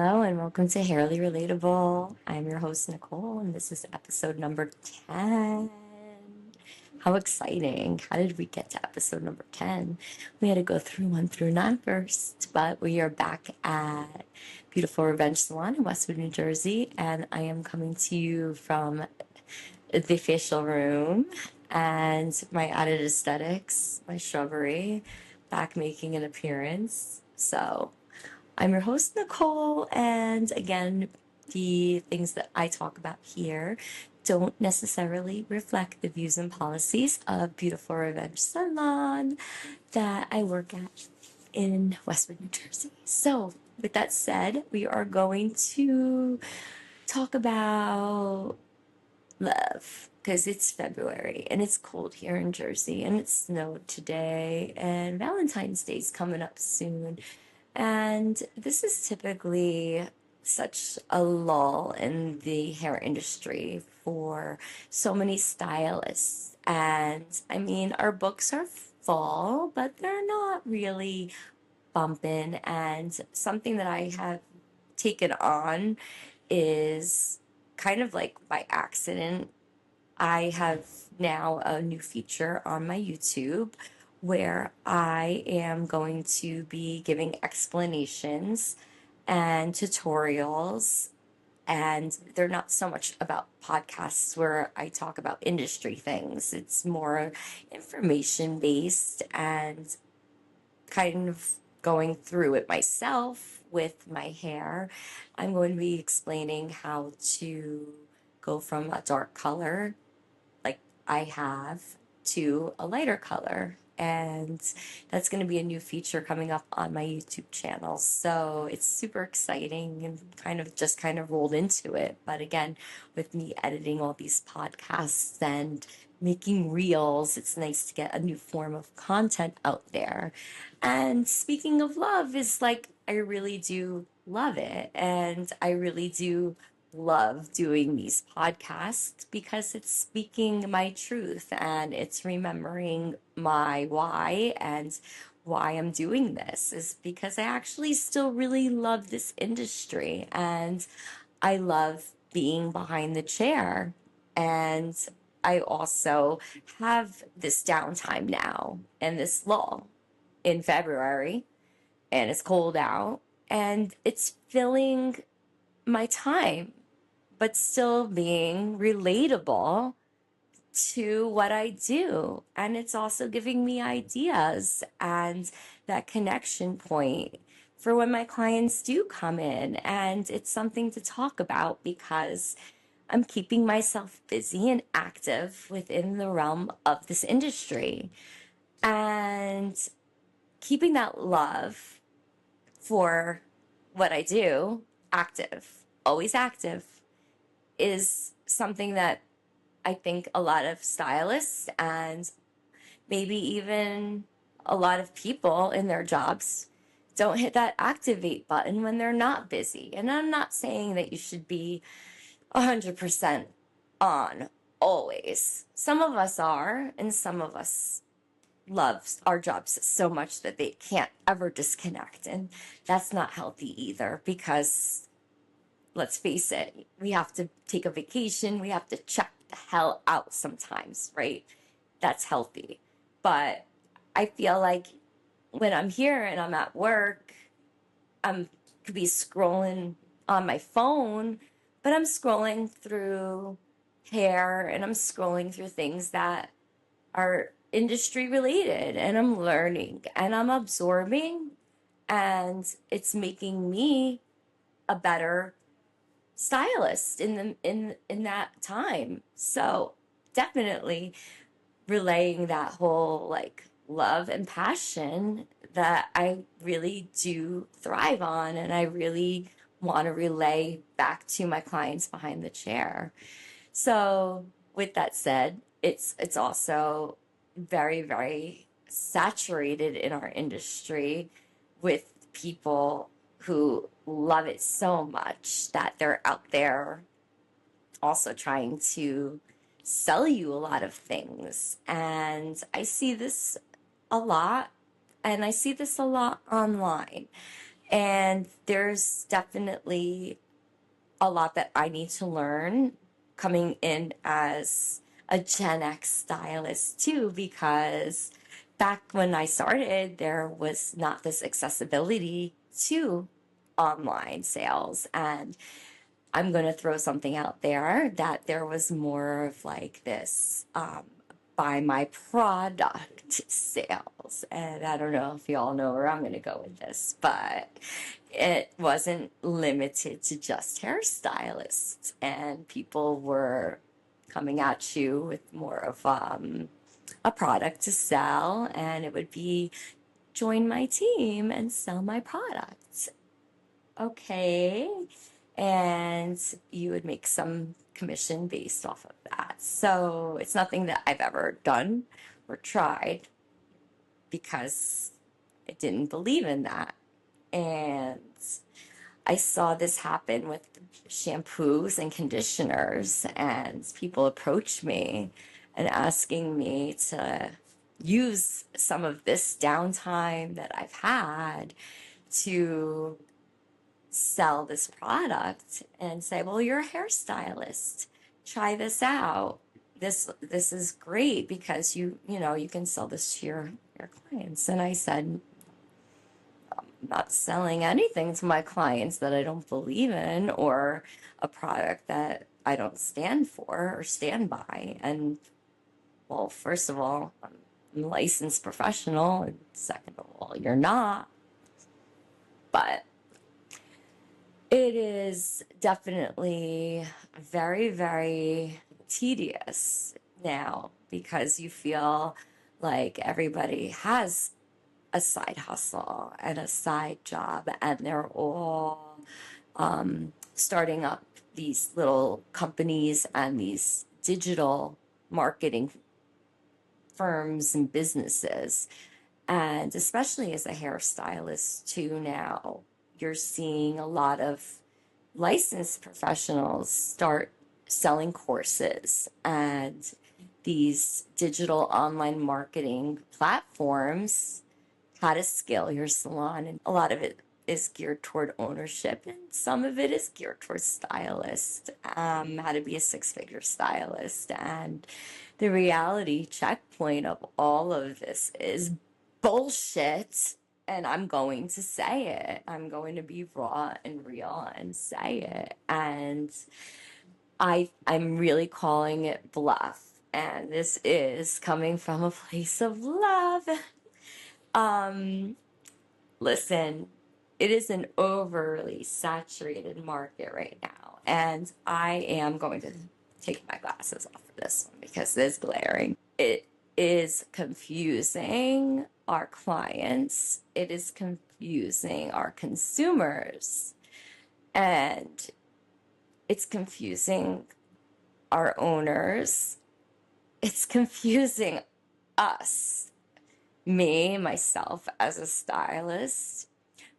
Hello and welcome to Hairly Relatable. I'm your host, Nicole, and this is episode number 10. How exciting! How did we get to episode number 10? We had to go through 1 through 9 first, but we are back at Beautiful Revenge Salon in Westwood, New Jersey, and I am coming to you from the facial room and my added aesthetics, my shrubbery, back making an appearance. So, I'm your host, Nicole, and again, the things that I talk about here don't necessarily reflect the views and policies of Beautiful Revenge Salon that I work at in Westwood, New Jersey. So, with that said, we are going to talk about love because it's February and it's cold here in Jersey and it snowed today and Valentine's Day's coming up soon. And this is typically such a lull in the hair industry for so many stylists. And I mean, our books are full, but they're not really bumping. And something that I have taken on is kind of like by accident. I have now a new feature on my YouTube where I am going to be giving explanations and tutorials. And they're not so much about podcasts where I talk about industry things. It's more information based and kind of going through it myself with my hair. I'm going to be explaining how to go from a dark color like I have to a lighter color. And that's going to be a new feature coming up on my YouTube channel. So it's super exciting and kind of rolled into it. But again, with me editing all these podcasts and making reels, it's nice to get a new form of content out there. And speaking of love, is like I really do love it. And I really do love doing these podcasts because it's speaking my truth and it's remembering my why and why I'm doing this is because I actually still really love this industry and I love being behind the chair. And I also have this downtime now and this lull in February, and it's cold out and it's filling my time but still being relatable to what I do. And it's also giving me ideas and that connection point for when my clients do come in. And it's something to talk about because I'm keeping myself busy and active within the realm of this industry and keeping that love for what I do active, always active, is something that I think a lot of stylists and maybe even a lot of people in their jobs don't hit that activate button when they're not busy. And I'm not saying that you should be 100% on always. Some of us are, and some of us love our jobs so much that they can't ever disconnect. And that's not healthy either because let's face it, we have to take a vacation. We have to check the hell out sometimes, right? That's healthy. But I feel like when I'm here and I'm at work, I'm could be scrolling on my phone, but I'm scrolling through hair and I'm scrolling through things that are industry related and I'm learning and I'm absorbing and it's making me a better stylist in that time. So definitely relaying that whole like love and passion that I really do thrive on and I really want to relay back to my clients behind the chair. So with that said, it's also very, very saturated in our industry with people who love it so much that they're out there also trying to sell you a lot of things. And I see this a lot, and I see this a lot online. And there's definitely a lot that I need to learn coming in as a GenX stylist too, because back when I started, there was not this accessibility to online sales. And I'm going to throw something out there that there was more of like this buy my product sales. And I don't know if you all know where I'm going to go with this, but it wasn't limited to just hairstylists. And people were coming at you with more of a product to sell. And it would be join my team and sell my product. Okay. And you would make some commission based off of that. So it's nothing that I've ever done or tried because I didn't believe in that. And I saw this happen with shampoos and conditioners, and people approached me and asking me to use some of this downtime that I've had to sell this product and say, well, you're a hairstylist, try this out. This is great because you can sell this to your clients. And I said, I'm not selling anything to my clients that I don't believe in, or a product that I don't stand for or stand by. And well, first of all, I'm a licensed professional, and second of all, you're not. But it is definitely very, very tedious now because you feel like everybody has a side hustle and a side job, and they're all starting up these little companies and these digital marketing firms and businesses. And especially as a hairstylist too now, you're seeing a lot of licensed professionals start selling courses, and these digital online marketing platforms, how to scale your salon. And a lot of it is geared toward ownership, and some of it is geared towards stylist, how to be a six-figure stylist. And the reality checkpoint of all of this is bullshit. And I'm going to say it. I'm going to be raw and real and say it. And I'm really calling it bluff. And this is coming from a place of love. Listen, it is an overly saturated market right now. And I am going to take my glasses off for this one because it's glaring. It is confusing our clients. It is confusing our consumers. And it's confusing our owners. It's confusing us, me, myself as a stylist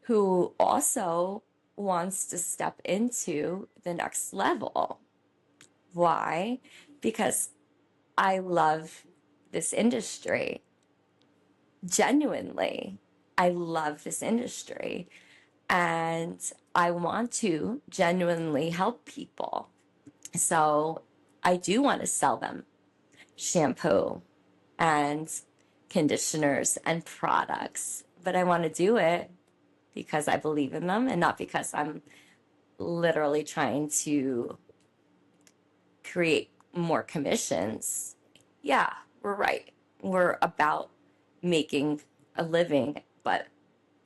who also wants to step into the next level. Why? Because I love this industry. Genuinely, I love this industry. And I want to genuinely help people. So I do want to sell them shampoo and conditioners and products, but I want to do it because I believe in them and not because I'm literally trying to create more commissions. Yeah, we're right. We're about making a living, but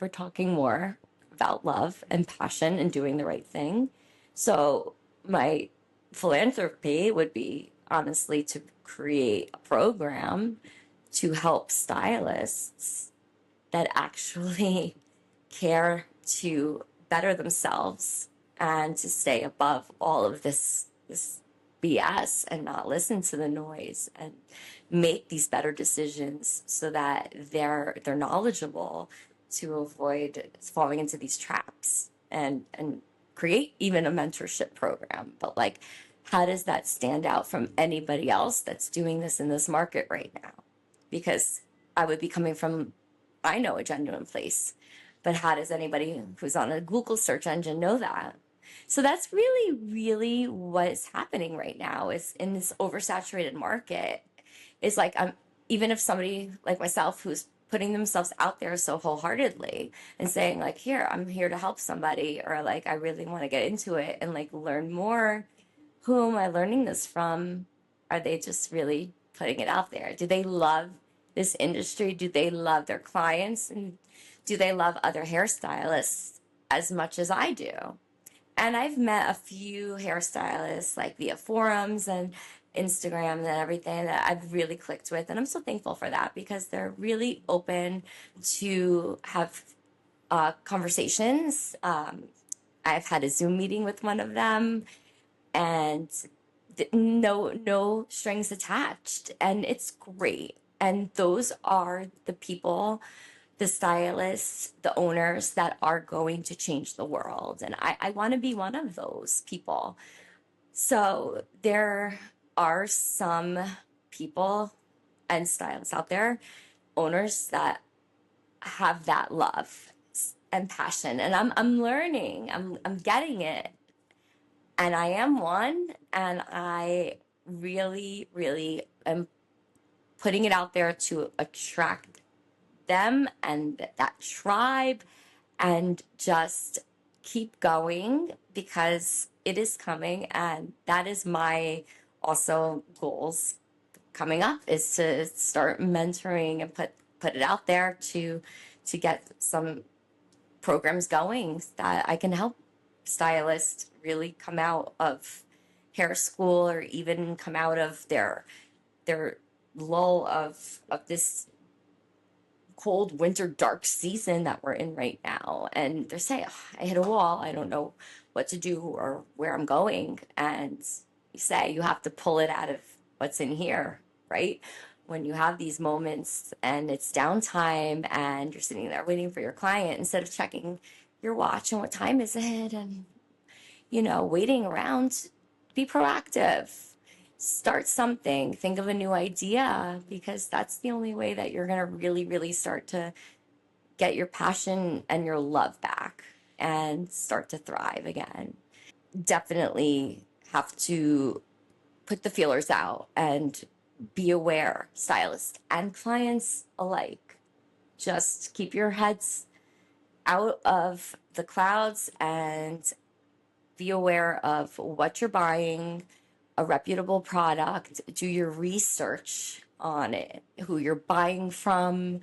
we're talking more about love and passion and doing the right thing. So my philanthropy would be honestly to create a program to help stylists that actually care to better themselves and to stay above all of this BS and not listen to the noise and make these better decisions so that they're knowledgeable to avoid falling into these traps and create even a mentorship program. But like, how does that stand out from anybody else that's doing this in this market right now? Because I would be coming from, I know, a genuine place. But how does anybody who's on a Google search engine know that? So that's really, really what's happening right now is in this oversaturated market. Is like even if somebody like myself who's putting themselves out there so wholeheartedly and saying like, here, I'm here to help somebody, or like I really want to get into it and like learn more. Who am I learning this from? Are they just really putting it out there? Do they love this industry? Do they love their clients? And do they love other hairstylists as much as I do? And I've met a few hairstylists like via forums and Instagram and everything that I've really clicked with. And I'm so thankful for that because they're really open to have conversations. I've had a Zoom meeting with one of them and no strings attached. And it's great. And those are the people, the stylists, the owners that are going to change the world. And I want to be one of those people. So there are some people and stylists out there, owners that have that love and passion. And I'm learning, I'm getting it. And I am one, and I really, really am putting it out there to attract them and that tribe and just keep going because it is coming. And that is my also goals coming up is to start mentoring and put it out there to get some programs going that I can help stylists really come out of hair school or even come out of their lull of this cold winter dark season that we're in right now, and they're saying, oh, I hit a wall, I don't know what to do or where I'm going. And you say you have to pull it out of what's in here, right? When you have these moments and it's downtime and you're sitting there waiting for your client instead of checking your watch and what time is it and waiting around, be proactive. Start something, think of a new idea, because that's the only way that you're going to really, really start to get your passion and your love back and start to thrive again. Definitely have to put the feelers out and be aware, stylists and clients alike. Just keep your heads out of the clouds and be aware of what you're buying, a reputable product, do your research on it, who you're buying from,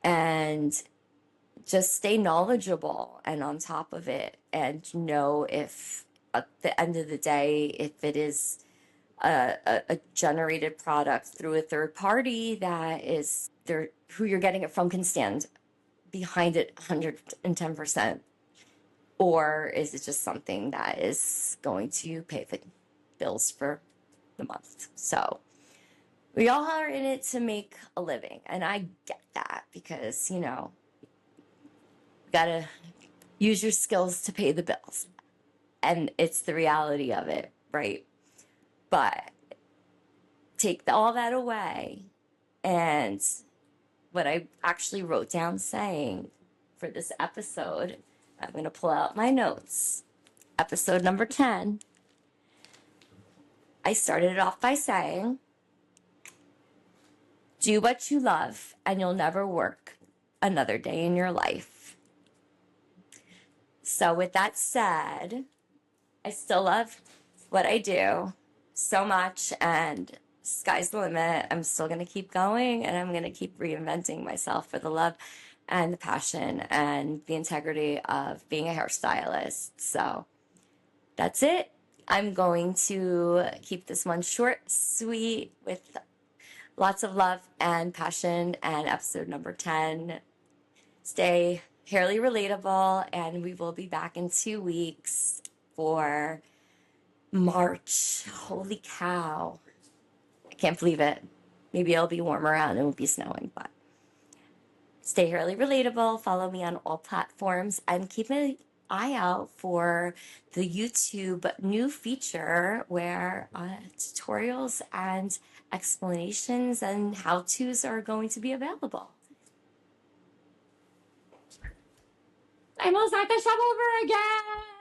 and just stay knowledgeable and on top of it, and know if at the end of the day, if it is a generated product through a third party that is there, who you're getting it from can stand behind it 110%. Or is it just something that is going to pay the bills for the month? So we all are in it to make a living. And I get that because, you gotta use your skills to pay the bills. And it's the reality of it, right? But take all that away. And what I actually wrote down saying for this episode, I'm going to pull out my notes. Episode number 10. I started it off by saying, do what you love and you'll never work another day in your life. So with that said, I still love what I do so much, and sky's the limit. I'm still going to keep going, and I'm going to keep reinventing myself for the love and the passion and the integrity of being a hairstylist. So that's it. I'm going to keep this one short, sweet, with lots of love and passion. And episode number 10, stay hairly relatable. And we will be back in 2 weeks for March. Holy cow. I can't believe it. Maybe it'll be warmer out and it won't be snowing, but stay hairly relatable. Follow me on all platforms and keep an eye out for the YouTube new feature where tutorials and explanations and how-tos are going to be available. almost at the shop over again.